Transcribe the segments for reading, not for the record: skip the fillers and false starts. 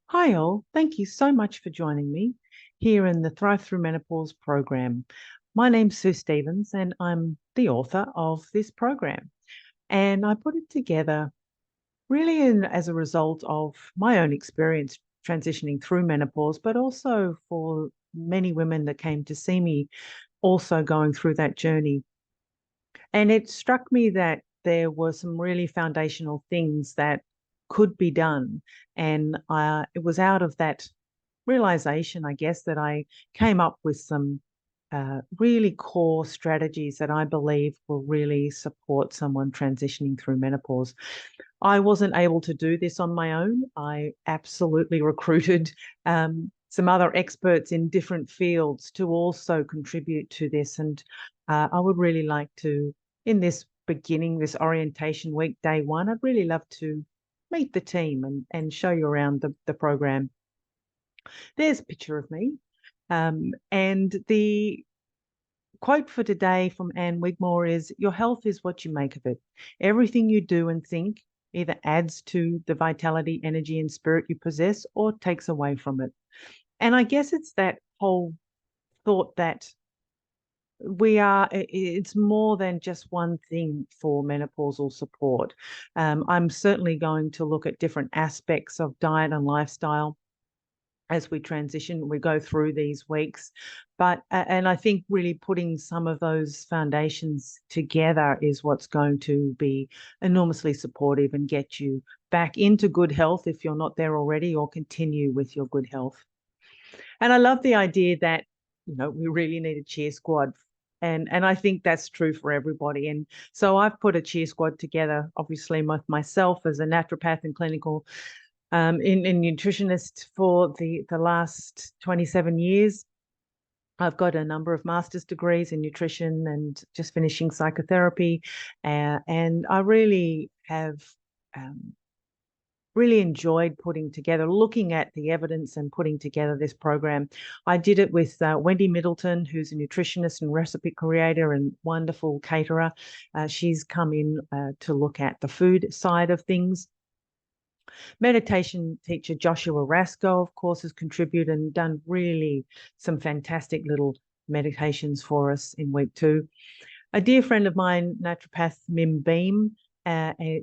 Hi all, thank you so much for joining me here in the Thrive Through Menopause program. My name's Sue Stevens and I'm the author of this program. And I put it together really as a result of my own experience transitioning through menopause, but also for many women that came to see me also going through that journey. And it struck me that there were some really foundational things that could be done. And it was out of that realization, I guess, that I came up with some really core strategies that I believe will really support someone transitioning through menopause. I wasn't able to do this on my own. I absolutely recruited some other experts in different fields to also contribute to this. And I would really like to, in this beginning, this orientation week, day one, I'd really love to meet the team and show you around the program. There's a picture of me. And the quote for today from Anne Wigmore is, "Your health is what you make of it. Everything you do and think either adds to the vitality, energy, and spirit you possess or takes away from it." And I guess it's that whole thought that it's more than just one thing for menopausal support. I'm certainly going to look at different aspects of diet and lifestyle as we transition, we go through these weeks. And I think really putting some of those foundations together is what's going to be enormously supportive and get you back into good health if you're not there already, or continue with your good health. And I love the idea that, we really need a cheer squad. And I think that's true for everybody. And so I've put a cheer squad together, obviously, with myself as a naturopath and clinical in nutritionist for the last 27 years. I've got a number of master's degrees in nutrition and just finishing psychotherapy. And I really have really enjoyed looking at the evidence and putting together this program. I did it with Wendy Middleton, who's a nutritionist and recipe creator and wonderful caterer. She's come in to look at the food side of things. Meditation teacher Joshua Rasco, of course, has contributed and done really some fantastic little meditations for us in week 2. A dear friend of mine, naturopath Mim Biem,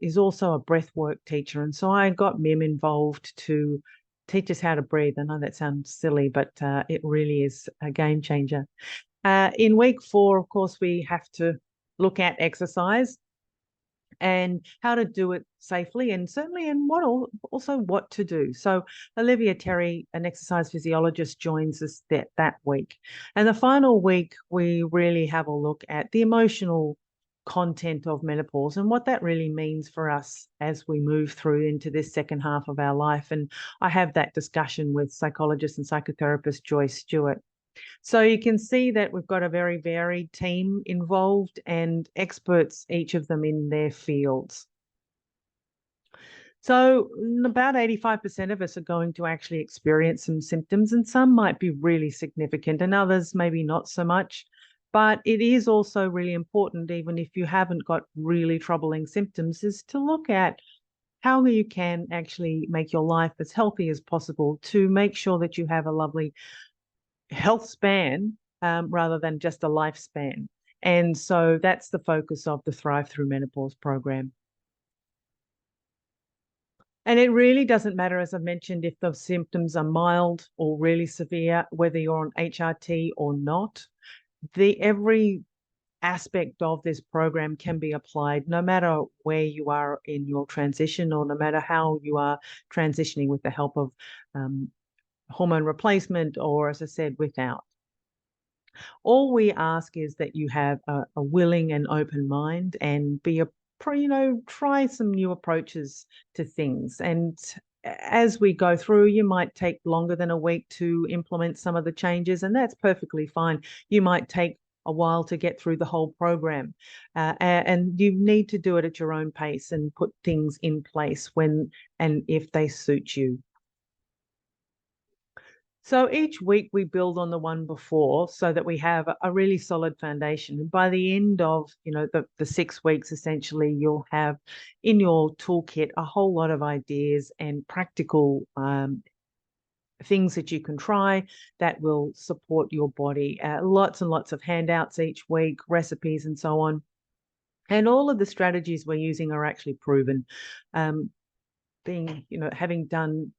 is also a breath work teacher. And so I got Mim involved to teach us how to breathe. I know that sounds silly, but it really is a game changer. In week 4, of course, we have to look at exercise and how to do it safely, and certainly also what to do. So Olivia Terry, an exercise physiologist, joins us that week. And the final week, we really have a look at the emotional content of menopause and what that really means for us as we move through into this second half of our life. And I have that discussion with psychologist and psychotherapist Joyce Stewart. So you can see that we've got a very varied team involved and experts, each of them in their fields. So about 85% of us are going to actually experience some symptoms, and some might be really significant and others maybe not so much. But it is also really important, even if you haven't got really troubling symptoms, is to look at how you can actually make your life as healthy as possible to make sure that you have a lovely health span rather than just a lifespan. And so that's the focus of the Thrive Through Menopause program. And it really doesn't matter, as I mentioned, if the symptoms are mild or really severe, whether you're on HRT or not. Every aspect of this program can be applied no matter where you are in your transition, or no matter how you are transitioning with the help of hormone replacement, or, as I said, without. All we ask is that you have a willing and open mind and try some new approaches to things. And as we go through, you might take longer than a week to implement some of the changes, and that's perfectly fine. You might take a while to get through the whole program, and you need to do it at your own pace and put things in place when and if they suit you. So each week we build on the one before so that we have a really solid foundation. And by the end of, the 6 weeks, essentially, you'll have in your toolkit a whole lot of ideas and practical things that you can try that will support your body. Lots and lots of handouts each week, recipes and so on. And all of the strategies we're using are actually proven. Having done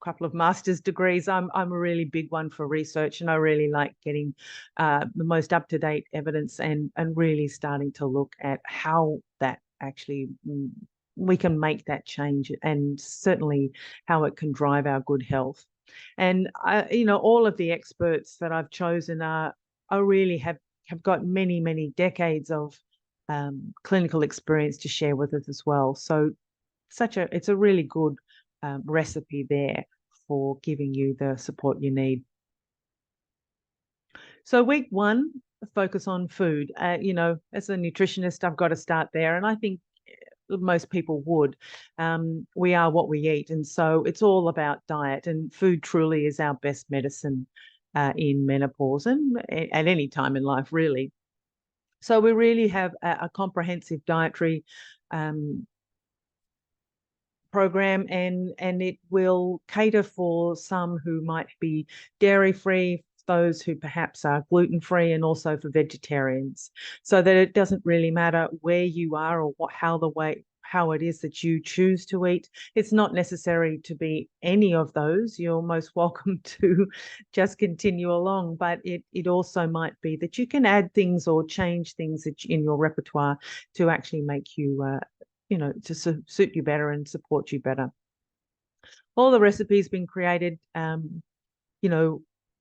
a couple of master's degrees, I'm a really big one for research, and I really like getting the most up-to-date evidence and really starting to look at how that actually we can make that change, and certainly how it can drive our good health. And all of the experts that I've chosen are really have got many decades of clinical experience to share with us as well. So it's a really good recipe there for giving you the support you need. So week 1, focus on food. As a nutritionist, I've got to start there, and I think most people would. We are what we eat, and so it's all about diet, and food truly is our best medicine in menopause and at any time in life, really. So we really have a comprehensive dietary program, and it will cater for some who might be dairy-free, those who perhaps are gluten-free, and also for vegetarians, so that it doesn't really matter where you are or how it is that you choose to eat. It's not necessary to be any of those. You're most welcome to just continue along, but it also might be that you can add things or change things in your repertoire to actually make you to suit you better and support you better. All the recipes been created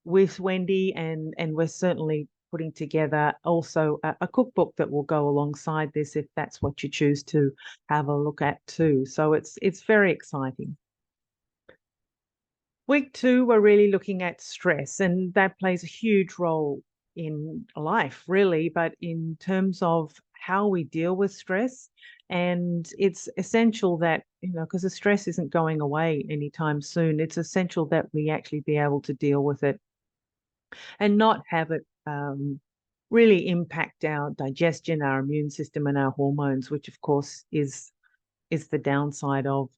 with Wendy, and we're certainly putting together also a cookbook that will go alongside this if that's what you choose to have a look at too. So it's very exciting. Week 2, we're really looking at stress, and that plays a huge role in life, really, but in terms of how we deal with stress. And it's essential that, because the stress isn't going away anytime soon, it's essential that we actually be able to deal with it and not have it really impact our digestion, our immune system, and our hormones, which of course is the downside of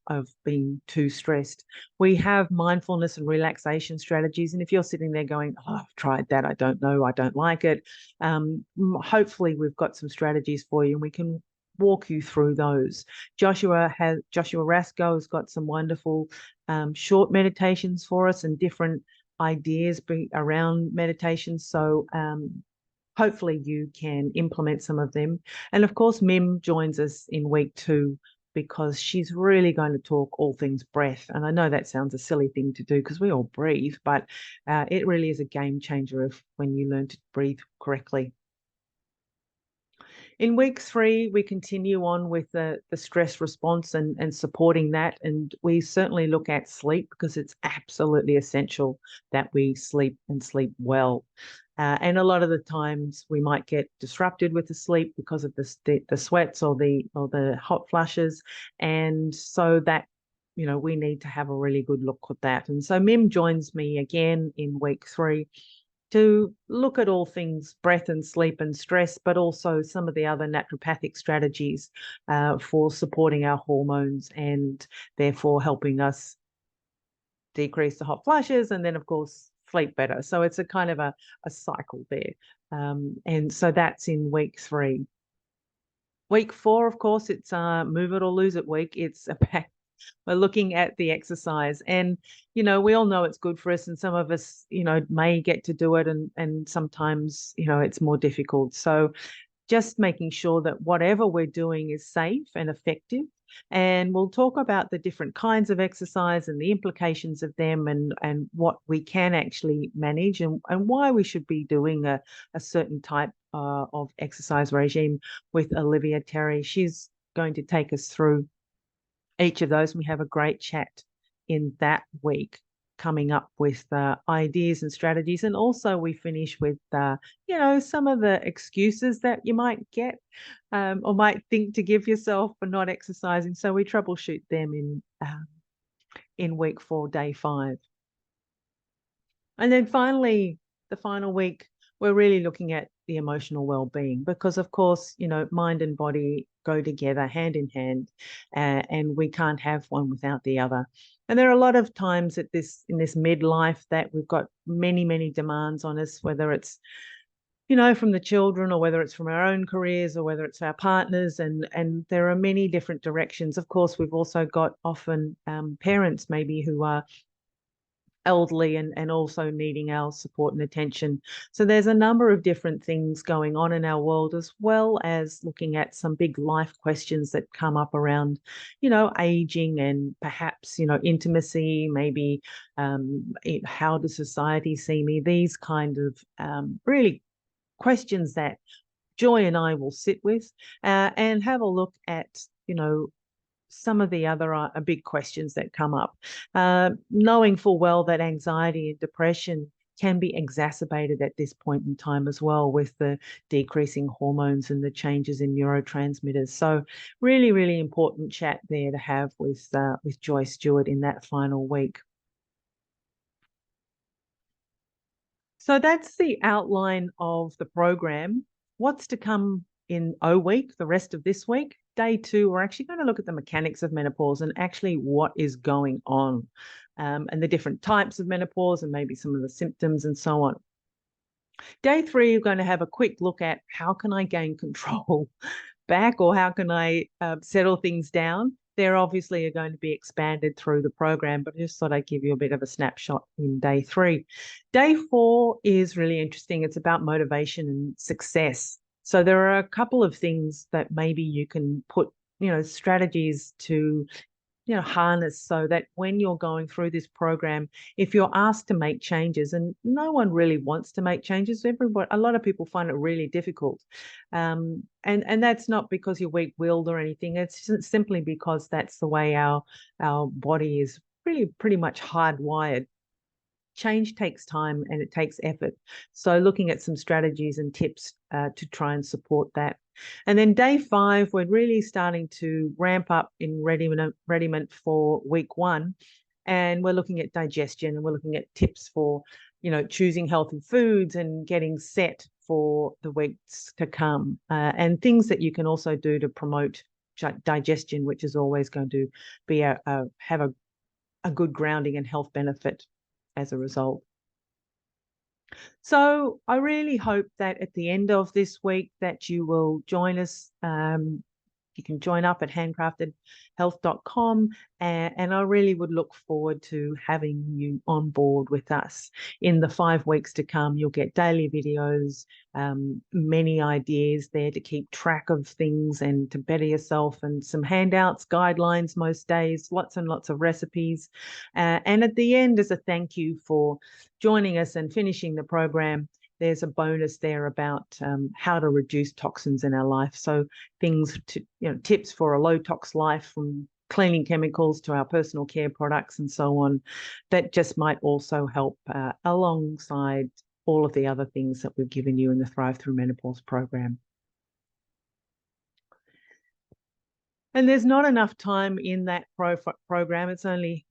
being too stressed. We have mindfulness and relaxation strategies, and if you're sitting there going, "Oh, I've tried that, I don't know, I don't like it," hopefully we've got some strategies for you, and we can walk you through those. Joshua Rasco has got some wonderful short meditations for us and different ideas around meditation. So hopefully you can implement some of them. And of course, Mim joins us in week 2 because she's really going to talk all things breath. And I know that sounds a silly thing to do because we all breathe, but it really is a game changer when you learn to breathe correctly. In week 3, we continue on with the stress response and supporting that. And we certainly look at sleep because it's absolutely essential that we sleep and sleep well. And a lot of the times we might get disrupted with the sleep because of the sweats or the hot flushes. And so that, we need to have a really good look at that. And so Mim joins me again in week 3 to look at all things breath and sleep and stress, but also some of the other naturopathic strategies for supporting our hormones and therefore helping us decrease the hot flushes and then, of course, sleep better. So it's a kind of a cycle there. And so that's in week 3. Week 4, of course, it's move it or lose it week. It's about we're looking at the exercise, and we all know it's good for us, and some of us may get to do it, and sometimes it's more difficult. So just making sure that whatever we're doing is safe and effective. And we'll talk about the different kinds of exercise and the implications of them, and what we can actually manage, and why we should be doing a certain type of exercise regime with Olivia Terry. She's going to take us through each of those. We have a great chat in that week, coming up with ideas and strategies. And also we finish with, some of the excuses that you might get or might think to give yourself for not exercising. So we troubleshoot them in week 4, day 5. And then finally, the final week, we're really looking at the emotional well-being, because of course, mind and body go together hand in hand, and we can't have one without the other. And there are a lot of times in this midlife that we've got many, many demands on us, whether it's from the children, or whether it's from our own careers, or whether it's our partners, and there are many different directions. Of course, we've also got often parents maybe who are elderly and also needing our support and attention. So there's a number of different things going on in our world, as well as looking at some big life questions that come up around, aging, and perhaps, intimacy, maybe how does society see me? These kind of really questions that Joy and I will sit with and have a look at, some of the other big questions that come up, knowing full well that anxiety and depression can be exacerbated at this point in time as well, with the decreasing hormones and the changes in neurotransmitters. So really, really important chat there to have with Joy Stewart in that final week. So that's the outline of the program. What's to come in O week, the rest of this week? Day 2, we're actually going to look at the mechanics of menopause and actually what is going on, and the different types of menopause, and maybe some of the symptoms and so on. Day 3, you're going to have a quick look at how can I gain control back, or how can I settle things down. They're obviously going to be expanded through the program, but I just thought I'd give you a bit of a snapshot in day 3. Day 4 is really interesting. It's about motivation and success. So there are a couple of things that maybe you can put, strategies to, harness, so that when you're going through this program, if you're asked to make changes, and no one really wants to make changes, a lot of people find it really difficult. And that's not because you're weak-willed or anything. It's simply because that's the way our body is really pretty much hardwired. Change takes time and it takes effort. So looking at some strategies and tips to try and support that. And then day 5, we're really starting to ramp up in readiness for week 1. And we're looking at digestion, and we're looking at tips for, choosing healthy foods and getting set for the weeks to come, and things that you can also do to promote digestion, which is always going to be have a good grounding and health benefit as a result. So I really hope that at the end of this week that you will join us. You can join up at handcraftedhealth.com, and I really would look forward to having you on board with us in the 5 weeks to come. You'll get daily videos, many ideas there to keep track of things and to better yourself, and some handouts, guidelines most days, lots and lots of recipes. And at the end, as a thank you for joining us and finishing the program, there's a bonus there about how to reduce toxins in our life. So things to, tips for a low tox life, from cleaning chemicals to our personal care products and so on, that just might also help alongside all of the other things that we've given you in the Thrive Through Menopause program. And there's not enough time in that program. It's only,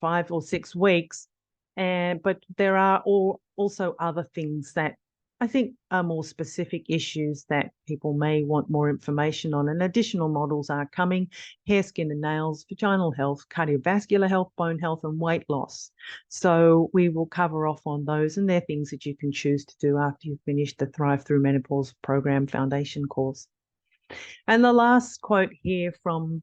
5 or 6 weeks. But there are also other things that I think are more specific issues that people may want more information on. And additional models are coming: hair, skin and nails, vaginal health, cardiovascular health, bone health, and weight loss. So we will cover off on those, and they're things that you can choose to do after you've finished the Thrive Through Menopause program foundation course. And the last quote here from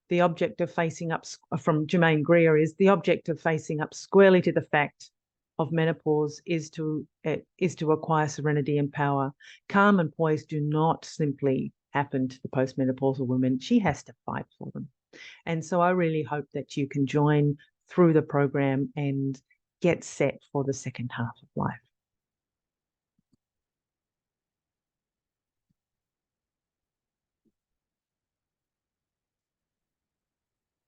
the object of facing up, from Germaine Greer, is: the object of facing up squarely to the fact of menopause is to acquire serenity and power. Calm and poise do not simply happen to the postmenopausal woman. She has to fight for them. And so I really hope that you can join through the program and get set for the second half of life.